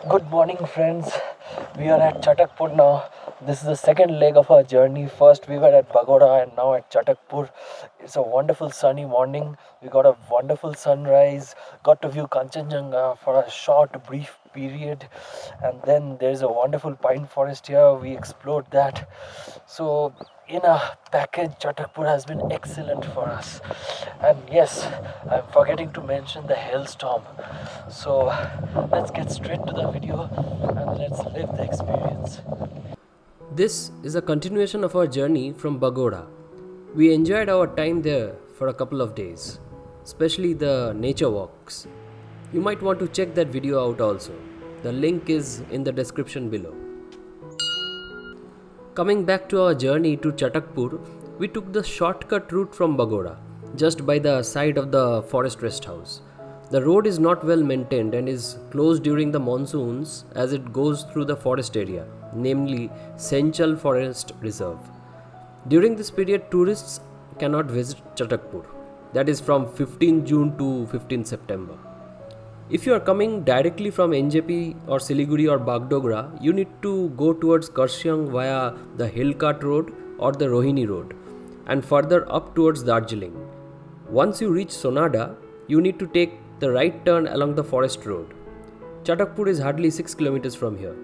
Good morning, friends. We are at Chatakpur now. This is the second leg of our journey. First, we were at Bagoda and now at Chatakpur. It's a wonderful sunny morning. We got a wonderful sunrise. Got to view Kanchenjunga for a short, brief period. And then there's a wonderful pine forest here. We explored that. So, in a package, Chatakpur has been excellent for us. And yes, I'm forgetting to mention the hailstorm. So let's get straight to the video and let's live the experience. This is a continuation of our journey from Bagoda. We enjoyed our time there for a couple of days, especially the nature walks. You might want to check that video out also. The link is in the description below. Coming back to our journey to Chatakpur, we took the shortcut route from Bagoda, just by the side of the forest rest house. The road is not well maintained and is closed during the monsoons as it goes through the forest area, namely Senchal Forest Reserve. During this period, tourists cannot visit Chatakpur, that is from 15 June to 15 September. If you are coming directly from NJP or Siliguri or Bagdogra, you need to go towards Karsiang via the Hillcart Road or the Rohini Road and further up towards Darjeeling. Once you reach Sonada, you need to take the right turn along the forest road. Chatakpur is hardly 6 kilometers from here.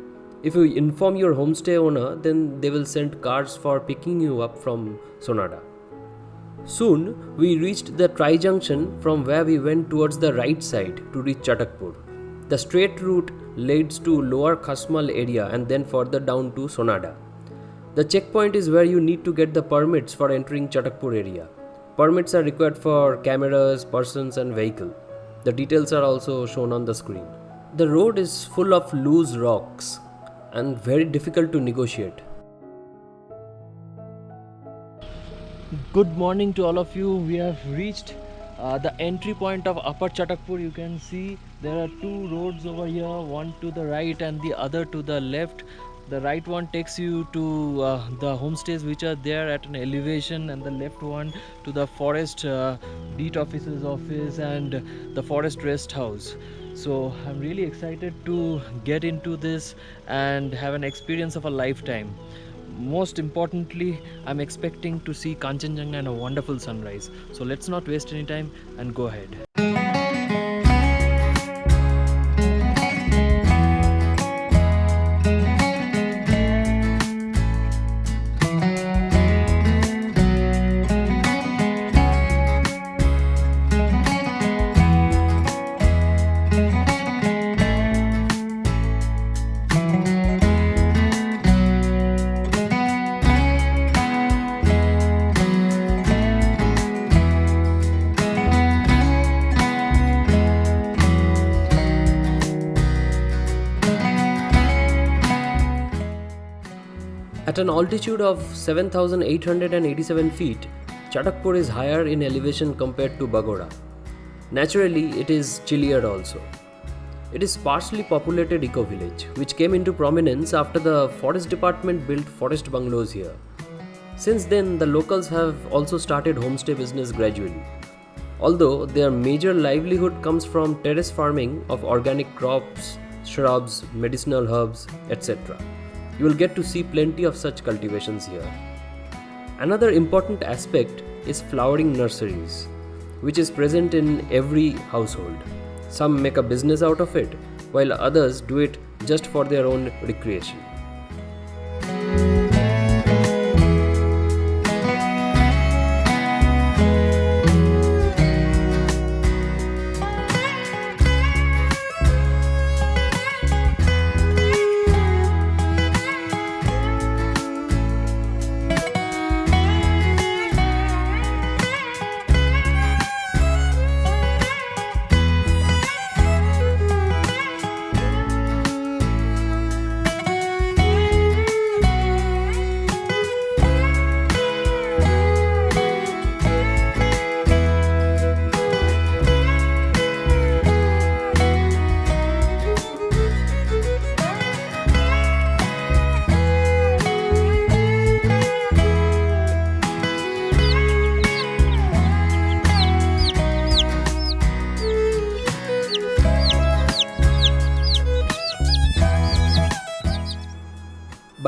If you inform your homestay owner, then they will send cars for picking you up from Sonada. Soon, we reached the tri-junction from where we went towards the right side to reach Chatakpur. The straight route leads to Lower Khasmal area and then further down to Sonada. The checkpoint is where you need to get the permits for entering Chatakpur area. Permits are required for cameras, persons and vehicle. The details are also shown on the screen. The road is full of loose rocks and very difficult to negotiate. Good morning to all of you. We have reached the entry point of Upper Chatakpur. You can see there are two roads over here, one to the right and the other to the left. The right one takes you to the homestays which are there at an elevation, and the left one to the forest beat officer's office and the forest rest house. So I'm really excited to get into this and have an experience of a lifetime. Most importantly, I'm expecting to see Kanchenjunga and a wonderful sunrise. So let's not waste any time and go ahead. At an altitude of 7,887 feet, Chatakpur is higher in elevation compared to Bagoda. Naturally, it is chillier also. It is sparsely populated eco-village, which came into prominence after the forest department built forest bungalows here. Since then, the locals have also started homestay business gradually. Although their major livelihood comes from terrace farming of organic crops, shrubs, medicinal herbs, etc. You will get to see plenty of such cultivations here. Another important aspect is flowering nurseries, which is present in every household. Some make a business out of it, while others do it just for their own recreation.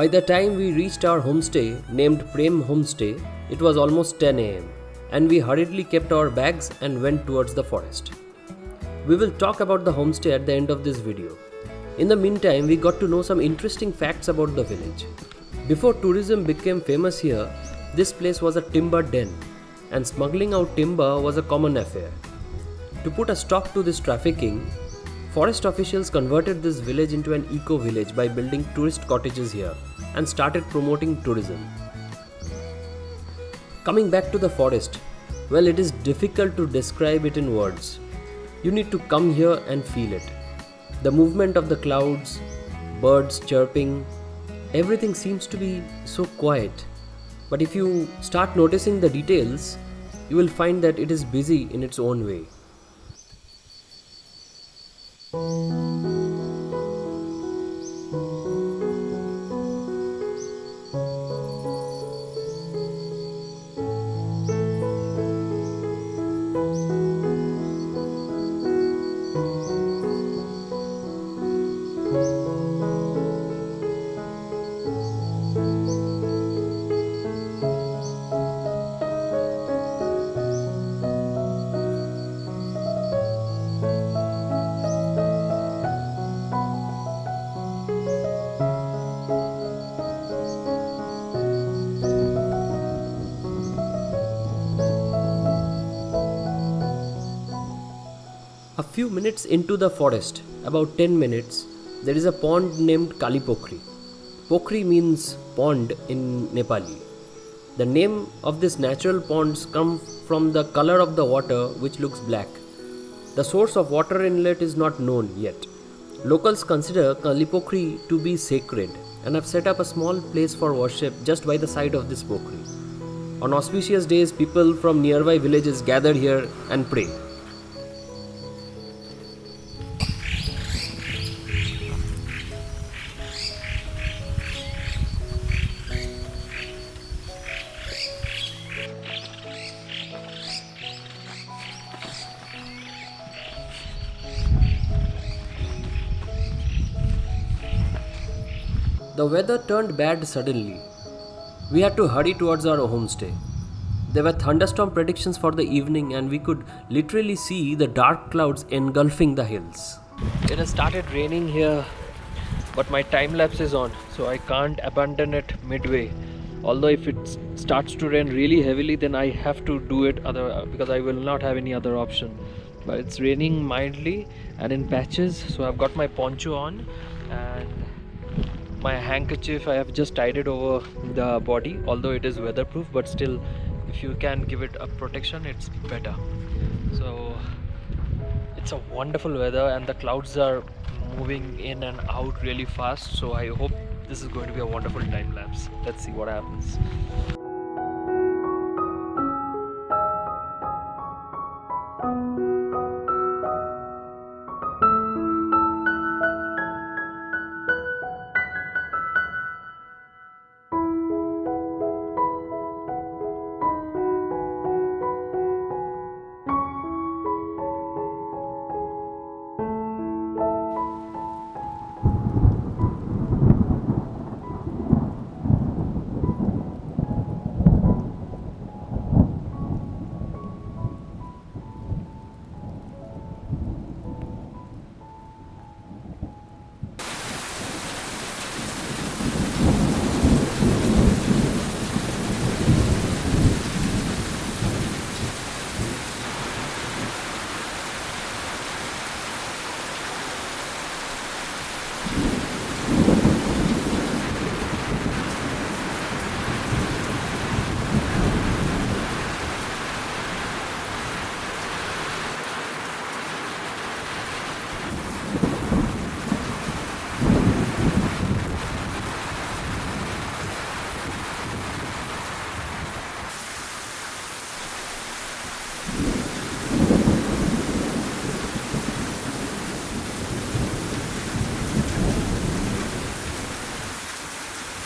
By the time we reached our homestay named Prem Homestay, it was almost 10 am, and we hurriedly kept our bags and went towards the forest. We will talk about the homestay at the end of this video. In the meantime, we got to know some interesting facts about the village. Before tourism became famous here, this place was a timber den, and smuggling out timber was a common affair. To put a stop to this trafficking, forest officials converted this village into an eco-village by building tourist cottages here and started promoting tourism. Coming back to the forest, well, it is difficult to describe it in words. You need to come here and feel it. The movement of the clouds, birds chirping, everything seems to be so quiet. But if you start noticing the details, you will find that it is busy in its own way. A few minutes into the forest, about 10 minutes, there is a pond named Kali Pokhri. Pokhri means pond in Nepali. The name of this natural ponds come from the color of the water, which looks black. The source of water inlet is not known yet. Locals consider Kali Pokhri to be sacred and have set up a small place for worship just by the side of this Pokhri. On auspicious days, people from nearby villages gather here and pray. The weather turned bad suddenly. We had to hurry towards our homestay. There were thunderstorm predictions for the evening, and we could literally see the dark clouds engulfing the hills. It has started raining here, but my time lapse is on, so I can't abandon it midway. Although if it starts to rain really heavily, then I have to do it because I will not have any other option. But it's raining mildly and in patches, so I've got my poncho on and my handkerchief. I have just tied it over the body, although it is weatherproof, but still, if you can give it a protection, it's better. So it's a wonderful weather and the clouds are moving in and out really fast, so I hope this is going to be a wonderful time lapse. Let's see what happens.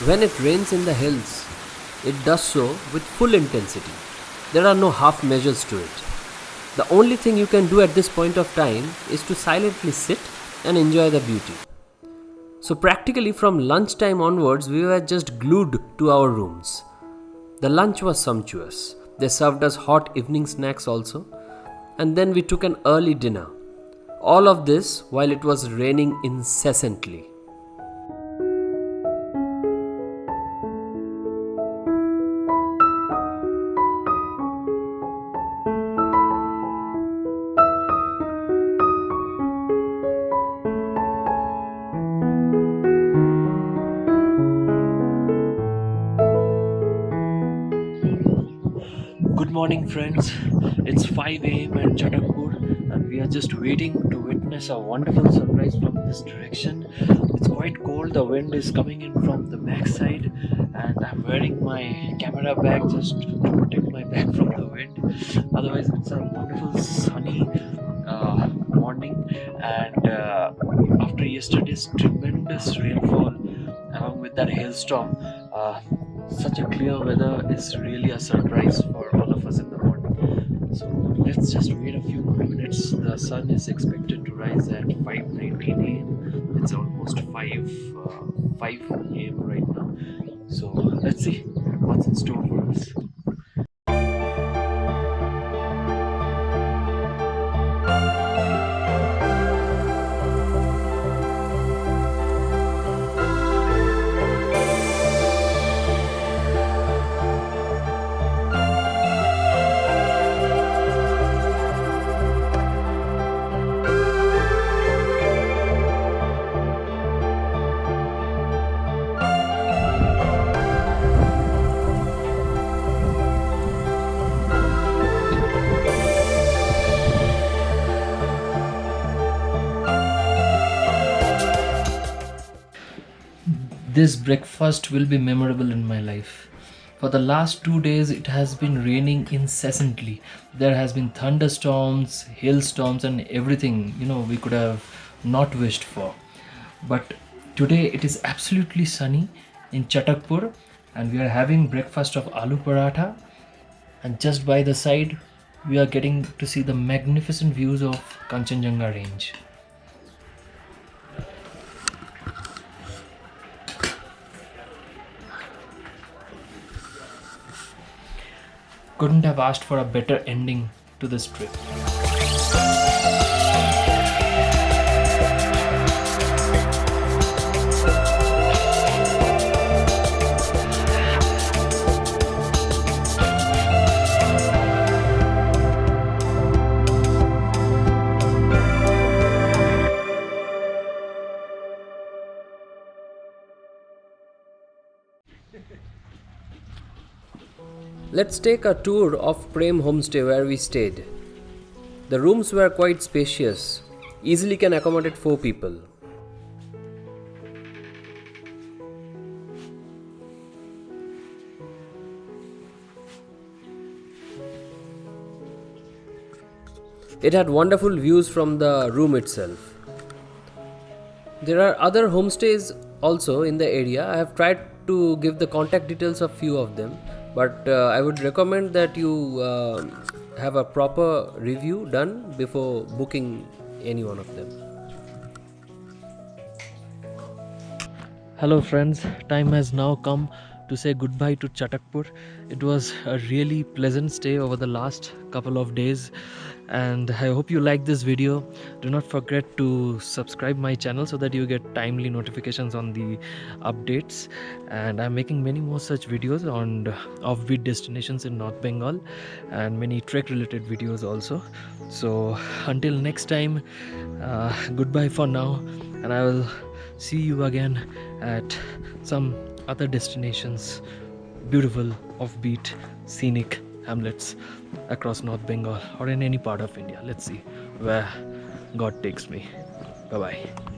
When it rains in the hills, it does so with full intensity. There are no half measures to it. The only thing you can do at this point of time is to silently sit and enjoy the beauty. So practically from lunchtime onwards, we were just glued to our rooms. The lunch was sumptuous. They served us hot evening snacks also, and then we took an early dinner. All of this while it was raining incessantly. Good morning, friends. It's 5 a.m. at Chatakpur, and we are just waiting to witness a wonderful sunrise from this direction. It's quite cold, the wind is coming in from the back side, and I'm wearing my camera bag just to protect my back from the wind. Otherwise, it's a wonderful sunny morning, and after yesterday's tremendous rainfall, along with that hailstorm, such a clear weather is really a surprise for all of us in the morning. So let's just wait a few more minutes. The sun is expected to rise at 5:19 a.m. It's almost 5 a.m. right now. So let's see what's in store for us. This breakfast will be memorable in my life. For the last 2 days, it has been raining incessantly. There has been thunderstorms, hailstorms, and everything we could have not wished for. But today it is absolutely sunny in Chatakpur, and we are having breakfast of aloo paratha. And just by the side, we are getting to see the magnificent views of Kanchenjunga range. Couldn't have asked for a better ending to this trip. Let's take a tour of Prem Homestay where we stayed. The rooms were quite spacious, easily can accommodate 4 people. It had wonderful views from the room itself. There are other homestays also in the area. I have tried to give the contact details of few of them, but I would recommend that you have a proper review done before booking any one of them. Hello friends, time has now come to say goodbye to Chatakpur. It was a really pleasant stay over the last couple of days, and I hope you like this video. Do not forget to subscribe my channel so that you get timely notifications on the updates, and I'm making many more such videos on offbeat destinations in North Bengal and many trek related videos also. So until next time, goodbye for now, and I will see you again at some other destinations, beautiful, offbeat, scenic hamlets across North Bengal or in any part of India. Let's see where God takes me. Bye bye.